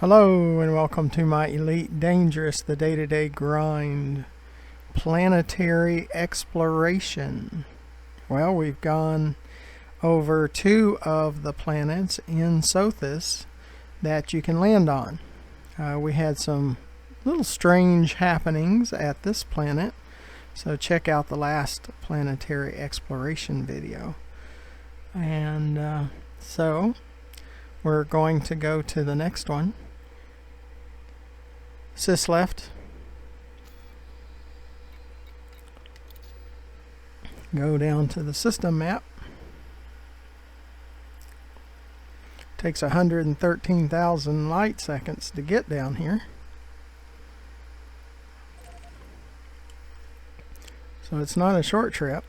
Hello and welcome to my Elite Dangerous, the day-to-day grind, planetary exploration. Well, we've gone over 2 of the planets in Sothis that you can land on. We had some little strange happenings at this planet, so check out the last planetary exploration video. And so we're going to go to the next one. Sys left. Go down to the system map. Takes 113,000 light seconds to get down here. So it's not a short trip.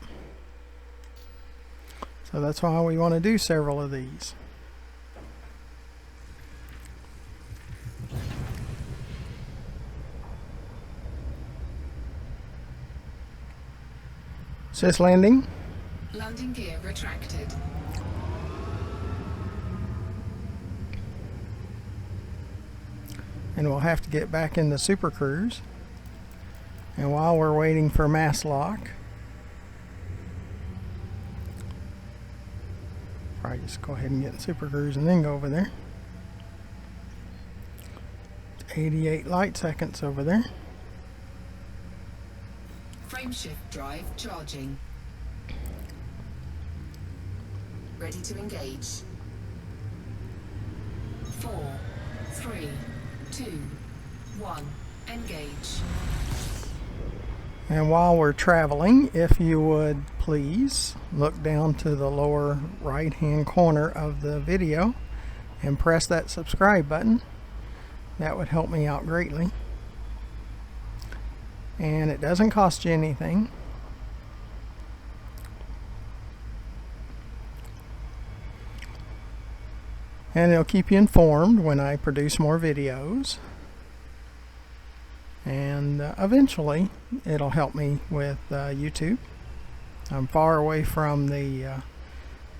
So that's why we want to do several of these. Sys landing. Landing gear retracted. And we'll have to get back into Super Cruise. And while we're waiting for mass lock, probably just go ahead and get in Super Cruise and then go over there. 88 light seconds over there. Frameshift drive charging. Ready to engage. 4, 3, 2, 1. Engage. And while we're traveling, if you would please look down to the lower right hand corner of the video and press that subscribe button. That would help me out greatly. And it doesn't cost you anything. And it'll keep you informed when I produce more videos. And eventually it'll help me with YouTube. I'm far away from the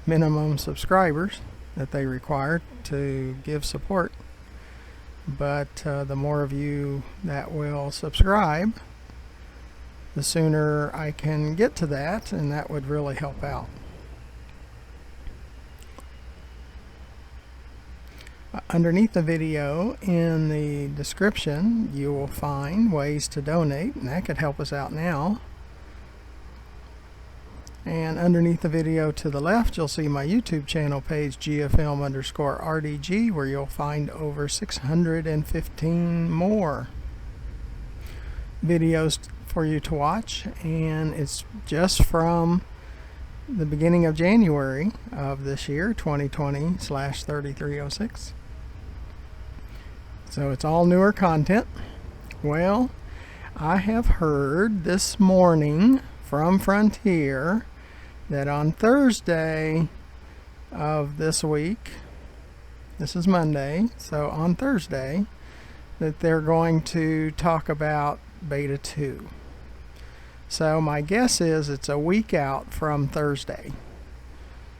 minimum subscribers that they require to give support. But the more of you that will subscribe, the sooner I can get to that, and that would really help out. Underneath the video in the description you will find ways to donate, and that could help us out now. And underneath the video to the left you'll see my YouTube channel page, GeoFilm_RDG, where you'll find over 615 more videos for you to watch, and it's just from the beginning of January of this year, 2020/3306. So it's all newer content. Well, I have heard this morning from Frontier that on Thursday of this week, this is Monday, so on Thursday, that they're going to talk about Beta 2. So my guess is it's a week out from Thursday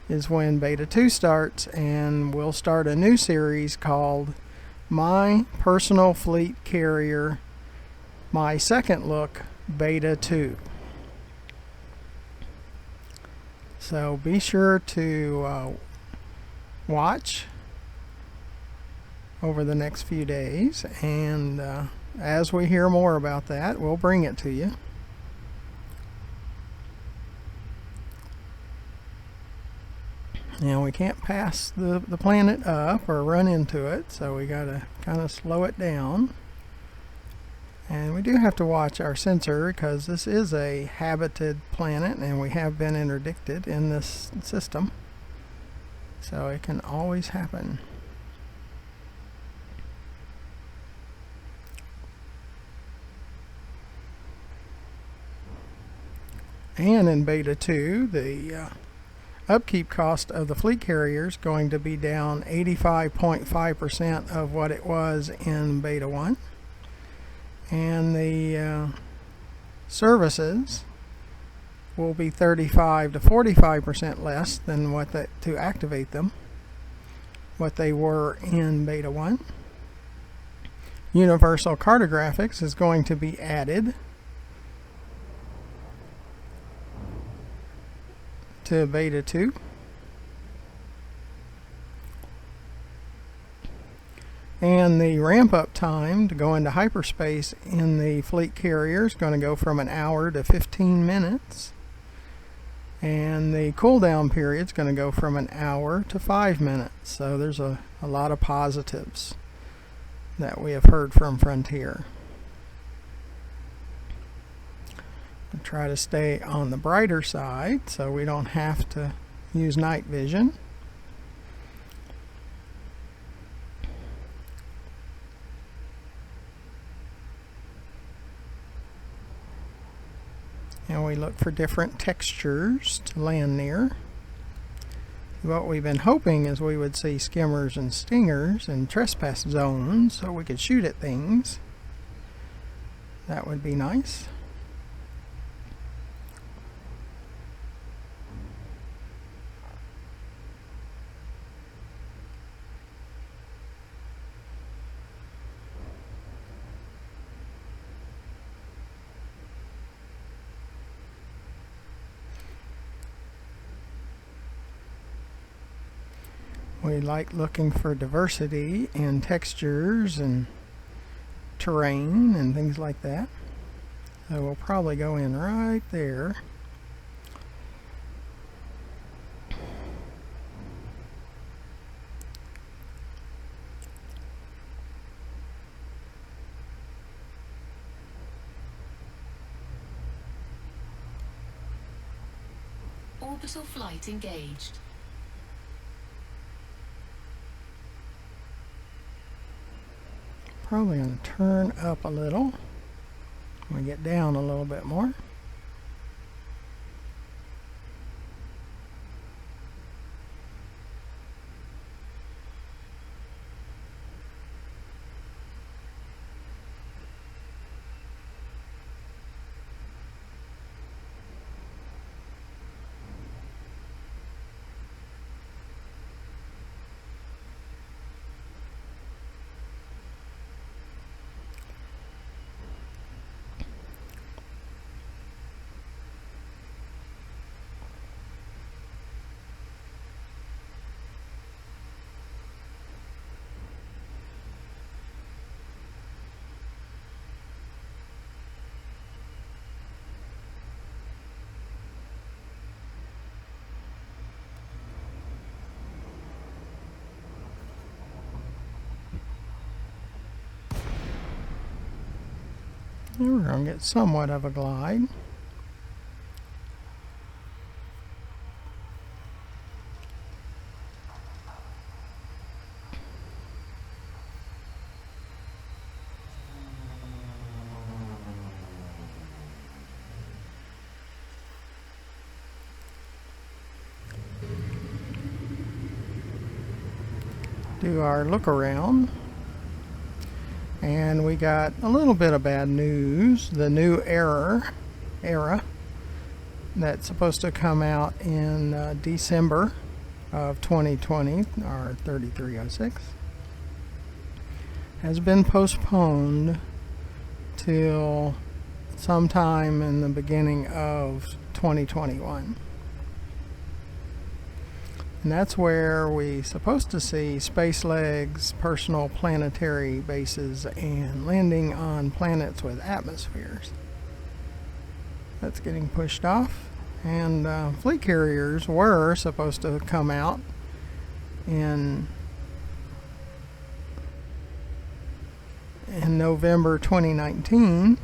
is when Beta 2 starts, and we'll start a new series called My Personal Fleet Carrier, My Second Look Beta 2. So be sure to watch over the next few days, and as we hear more about that, we'll bring it to you. Now we can't pass the planet up or run into it, so we gotta kind of slow it down. And we do have to watch our sensor, because this is a habited planet and we have been interdicted in this system, so it can always happen. And in Beta 2, the upkeep cost of the fleet carrier is going to be down 85.5% of what it was in Beta 1. And the services will be 35 to 45% less than to activate them, what they were in Beta 1. Universal Cartographics is going to be added to Beta 2. And the ramp-up time to go into hyperspace in the fleet carrier is going to go from an hour to 15 minutes. And the cooldown period is going to go from an hour to 5 minutes. So there's a lot of positives that we have heard from Frontier. I'll try to stay on the brighter side so we don't have to use night vision. And we look for different textures to land near. What we've been hoping is we would see skimmers and stingers and trespass zones so we could shoot at things. That would be nice. We like looking for diversity in textures and terrain and things like that. So we'll probably go in right there. Orbital flight engaged. Probably going to turn up a little. We get down a little bit more. And we're going to get somewhat of a glide. Do our look around. And we got a little bit of bad news. The new era that's supposed to come out in December of 2020, or 3306, has been postponed till sometime in the beginning of 2021. And that's where we're supposed to see space legs, personal planetary bases, and landing on planets with atmospheres. That's getting pushed off. And fleet carriers were supposed to come out in November 2019,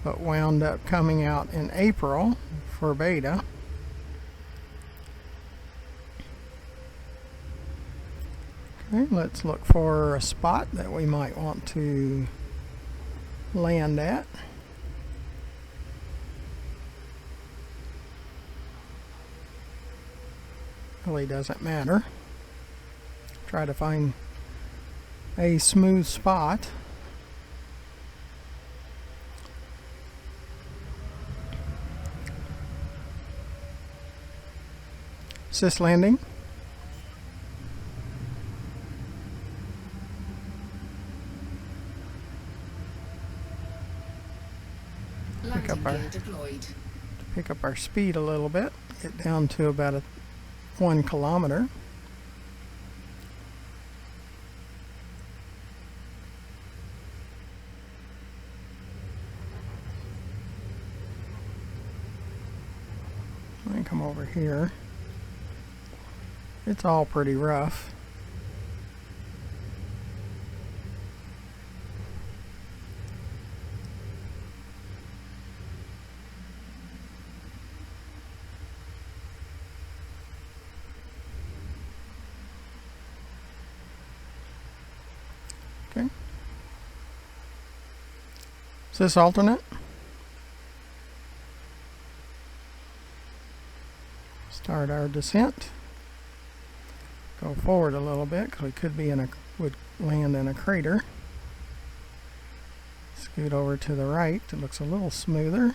but wound up coming out in April for beta. Okay, let's look for a spot that we might want to land at. Really doesn't matter. Try to find a smooth spot. Assist landing. pick up our speed a little bit, get down to about 1 kilometer. I come over here. It's all pretty rough. Okay. Is this alternate? Start our descent. Go forward a little bit because we could be would land in a crater. Scoot over to the right. It looks a little smoother.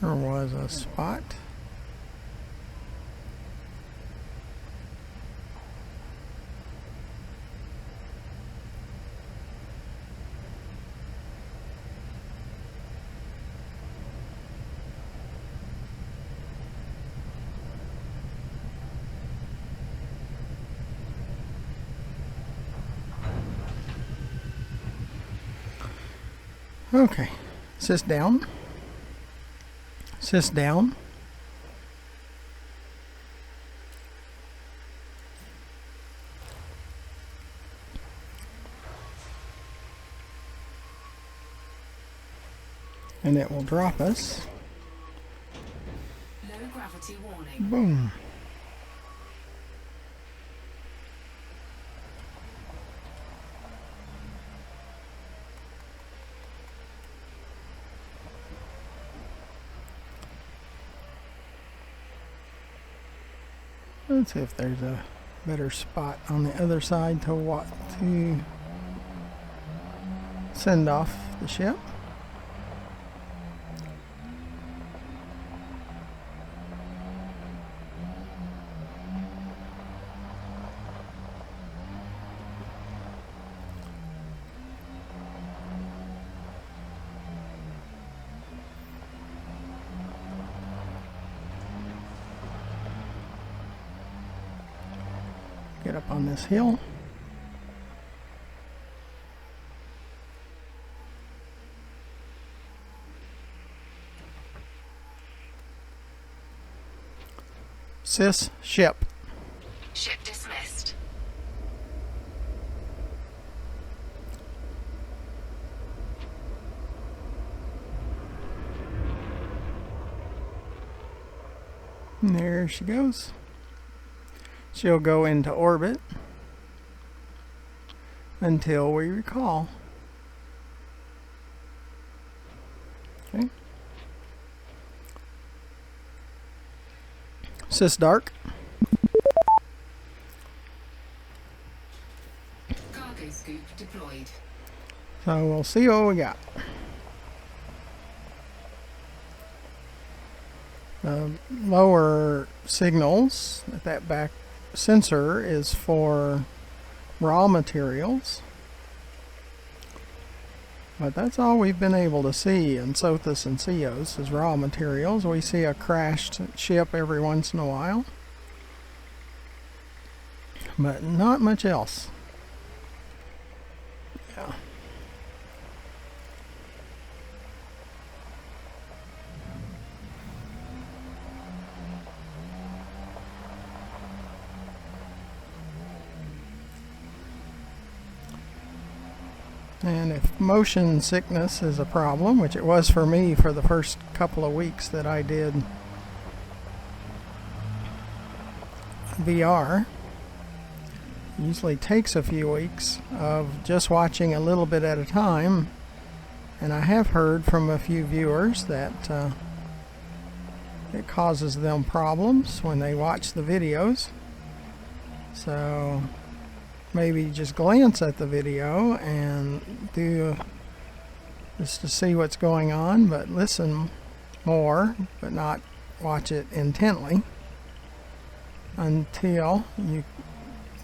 There was a spot. Okay, sit down. Sit down. And it will drop us. Low gravity warning. Boom. Let's see if there's a better spot on the other side to send off the ship. Get up on this hill. Sis, ship. Ship dismissed. And there she goes. She'll go into orbit until we recall. Okay. Sis dark. Cargo scoop deployed. So we'll see what we got. The lower signals at that back sensor is for raw materials, but that's all we've been able to see in Sothis and Ceos is raw materials. We see a crashed ship every once in a while, but not much else. Yeah. And if motion sickness is a problem, which it was for me for the first couple of weeks that I did VR, it usually takes a few weeks of just watching a little bit at a time. And I have heard from a few viewers that it causes them problems when they watch the videos. So maybe just glance at the video and do just to see what's going on, but listen more, but not watch it intently until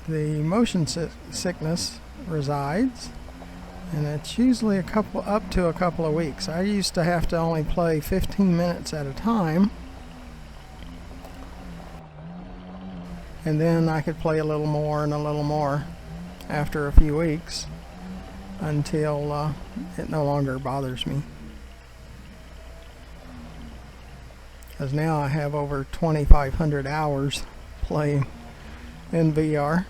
the motion sickness resides. And it's usually up to a couple of weeks. I used to have to only play 15 minutes at a time, and then I could play a little more and a little more after a few weeks until it no longer bothers me. Because now I have over 2,500 hours playing in VR.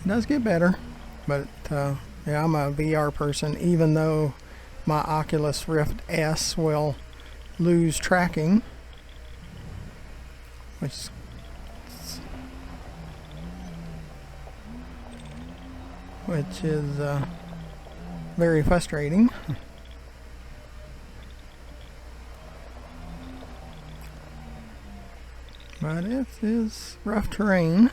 It does get better, but yeah, I'm a VR person, even though my Oculus Rift S will lose tracking, which is very frustrating. But it is rough terrain.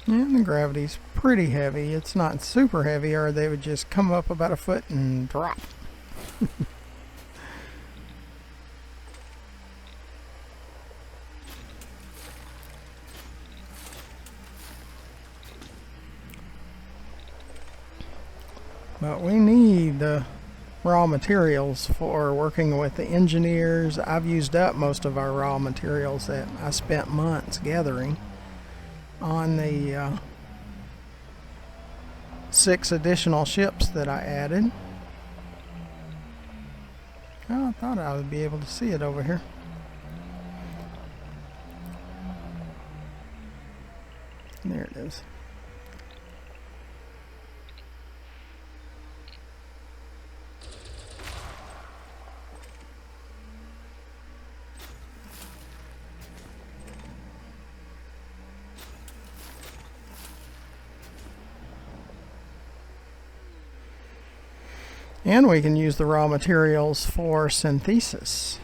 And the gravity's pretty heavy. It's not super heavy, or they would just come up about a foot and drop. But we need the raw materials for working with the engineers. I've used up most of our raw materials that I spent months gathering on the 6 additional ships that I added. Oh, I thought I would be able to see it over here. There it is. And we can use the raw materials for synthesis.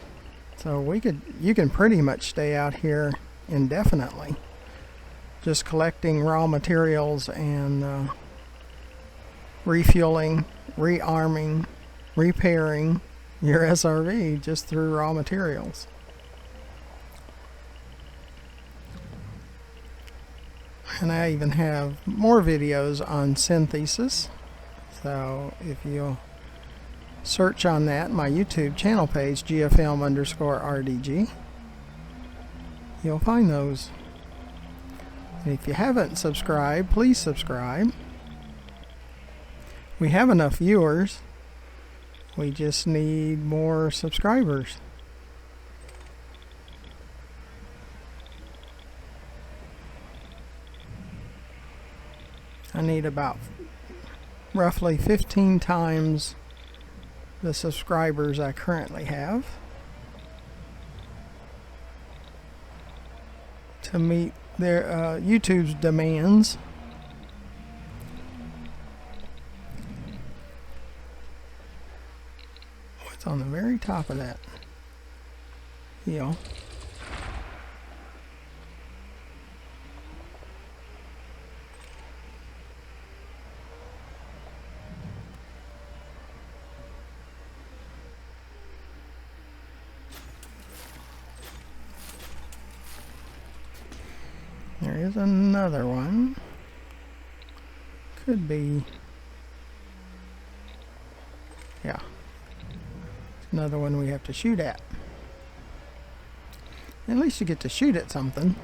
So you can pretty much stay out here indefinitely, just collecting raw materials and refueling, rearming, repairing your SRV just through raw materials. And I even have more videos on synthesis. So if you'll search on that, my YouTube channel page, GFM_RDG, you'll find those. And if you haven't subscribed, please subscribe. We have enough viewers. We just need more subscribers. I need about roughly 15 times the subscribers I currently have to meet their YouTube's demands. What's on the very top of that hill? There is another one. Could be, yeah, it's another one we have to shoot at. At least you get to shoot at something.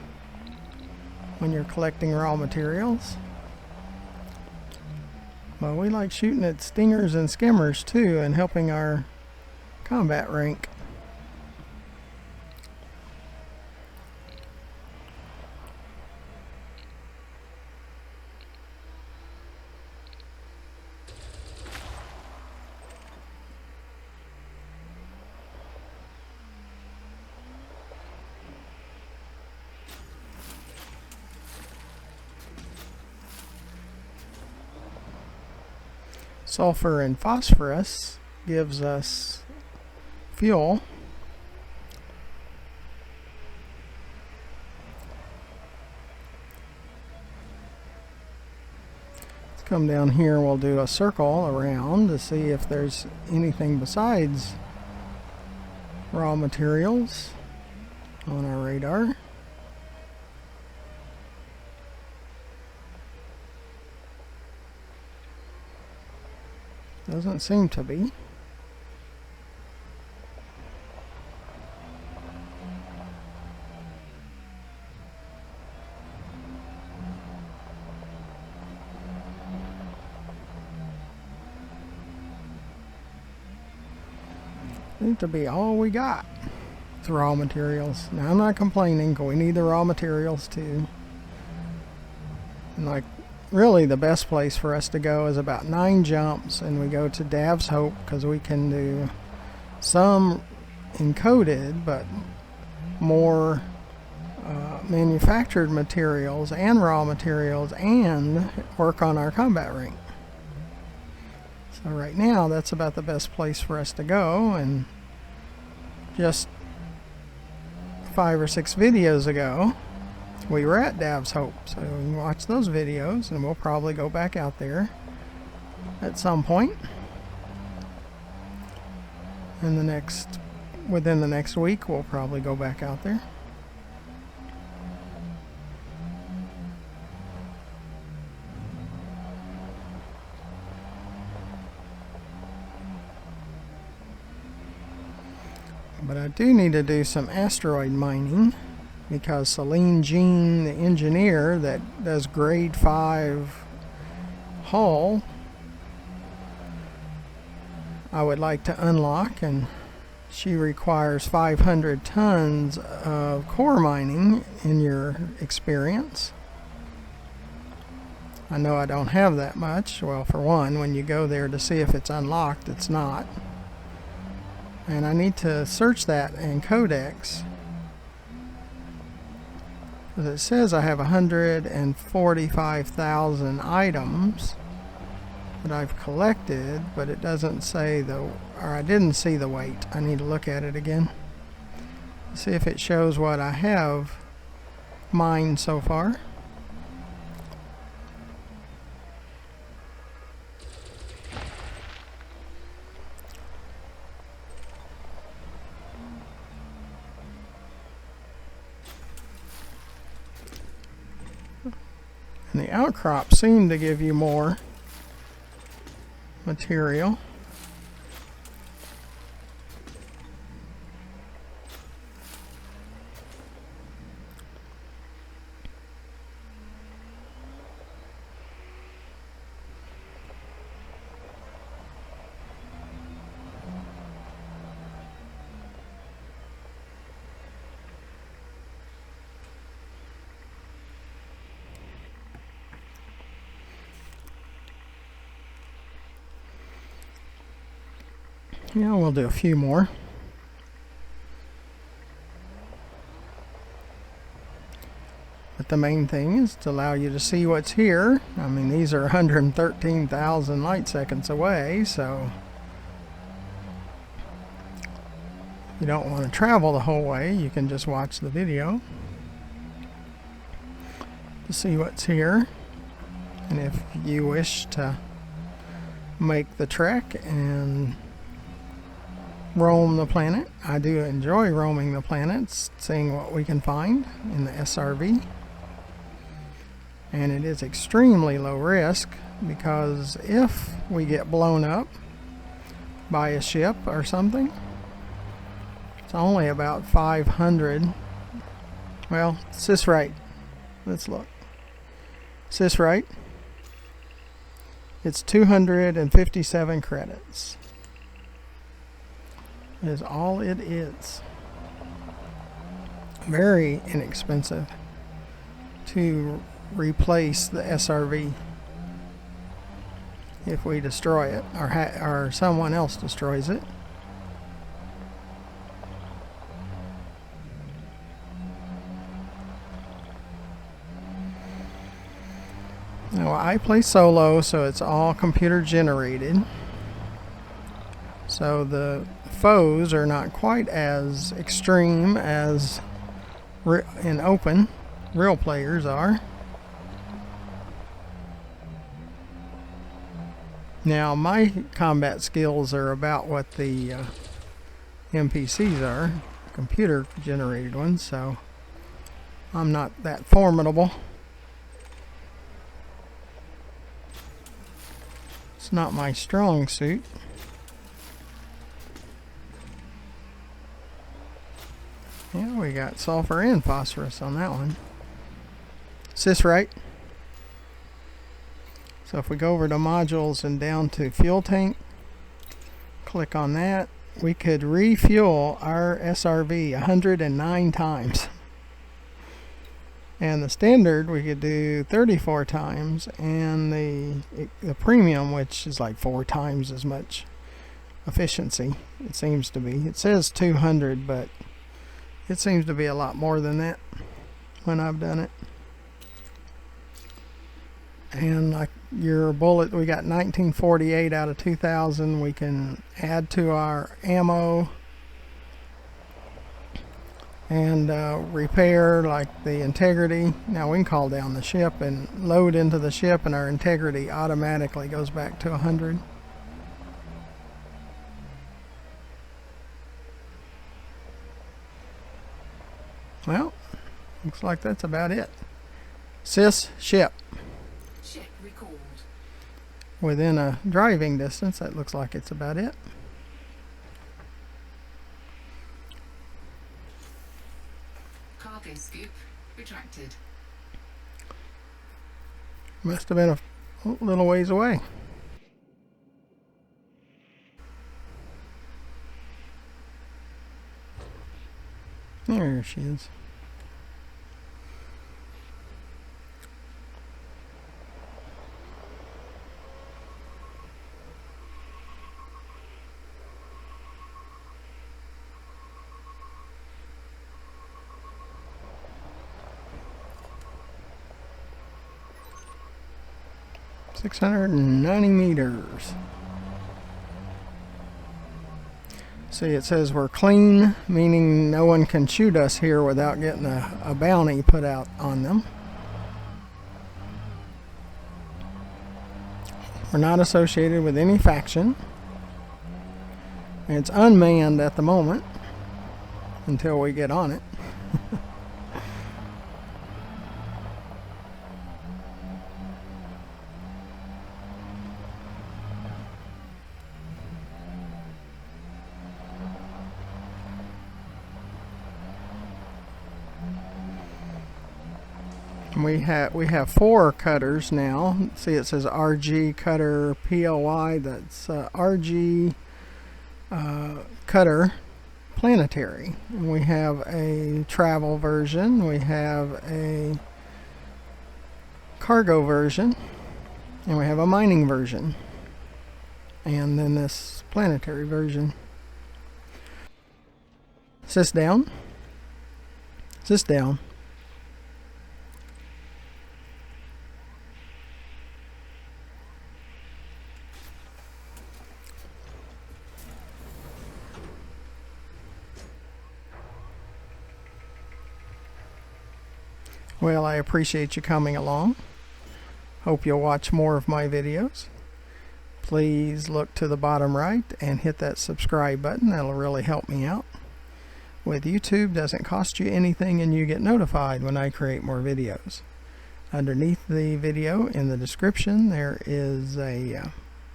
when you're collecting raw materials. Well, we like shooting at stingers and skimmers too, and helping our combat rank. Sulfur and phosphorus gives us fuel. Let's come down here and we'll do a circle around to see if there's anything besides raw materials on our radar. Doesn't seem to be. Seems to be all we got. It's raw materials. Now I'm not complaining, because we need the raw materials too. And like, really the best place for us to go is about 9 jumps, and we go to Dav's Hope because we can do some encoded but more manufactured materials and raw materials, and work on our combat rank. So right now that's about the best place for us to go, and just 5 or 6 videos ago we were at Dav's Hope, so you can watch those videos, and we'll probably go back out there at some point in within the next week. We'll probably go back out there. But I do need to do some asteroid mining, because Celine Jean, the engineer that does grade 5 hull, I would like to unlock, and she requires 500 tons of core mining in your experience. I know I don't have that much. Well, for one, when you go there to see if it's unlocked, it's not. And I need to search that in Codex. It says I have 145,000 items that I've collected, but it doesn't say or I didn't see the weight. I need to look at it again. See if it shows what I have mined so far. And the outcrops seem to give you more material. Yeah, we'll do a few more. But the main thing is to allow you to see what's here. I mean, these are 113,000 light seconds away, so you don't want to travel the whole way. You can just watch the video to see what's here. And if you wish to make the trek and roam the planet, I do enjoy roaming the planets, seeing what we can find in the SRV. And it is extremely low risk, because if we get blown up by a ship or something, it's only about 500. Well, it's this right. Let's look. Is this right? It's 257 credits. Is all it is. Very inexpensive to replace the SRV if we destroy it, or someone else destroys it. Now I play solo, so it's all computer generated. So the foes are not quite as extreme as in open real players are. Now my combat skills are about what the NPCs are, computer generated ones, so I'm not that formidable. It's not my strong suit. Yeah, we got sulfur and phosphorus on that one. Is this right? So if we go over to modules and down to fuel tank, click on that, we could refuel our SRV 109 times. And the standard we could do 34 times, and the premium, which is like 4 times as much efficiency, it seems to be. It says 200, but it seems to be a lot more than that when I've done it. And like your bullet, we got 1948 out of 2000. We can add to our ammo and repair, like the integrity. Now we can call down the ship and load into the ship, and our integrity automatically goes back to 100. Well, looks like that's about it. Sys ship. Ship recalled. Within a driving distance, that looks like it's about it. Cargo scoop retracted. Must have been a little ways away. There she is. $690. See, it says we're clean, meaning no one can shoot us here without getting a bounty put out on them. We're not associated with any faction. It's unmanned at the moment until we get on it. We have 4 cutters now. See, it says RG cutter PLY. That's RG cutter Planetary. And we have a travel version. We have a cargo version, and we have a mining version, and then this Planetary version. Is this down? Is this down? Well, I appreciate you coming along. Hope you'll watch more of my videos. Please look to the bottom right and hit that subscribe button. That'll really help me out. With YouTube, doesn't cost you anything, and you get notified when I create more videos. Underneath the video in the description, there is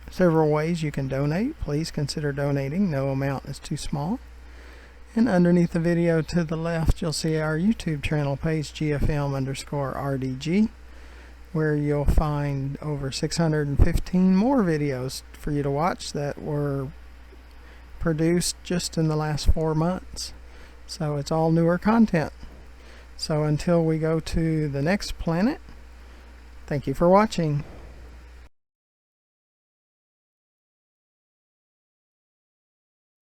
several ways you can donate. Please consider donating. No amount is too small. And underneath the video to the left, you'll see our YouTube channel page, GFM_RDG, where you'll find over 615 more videos for you to watch that were produced just in the last 4 months. So it's all newer content. So until we go to the next planet, thank you for watching.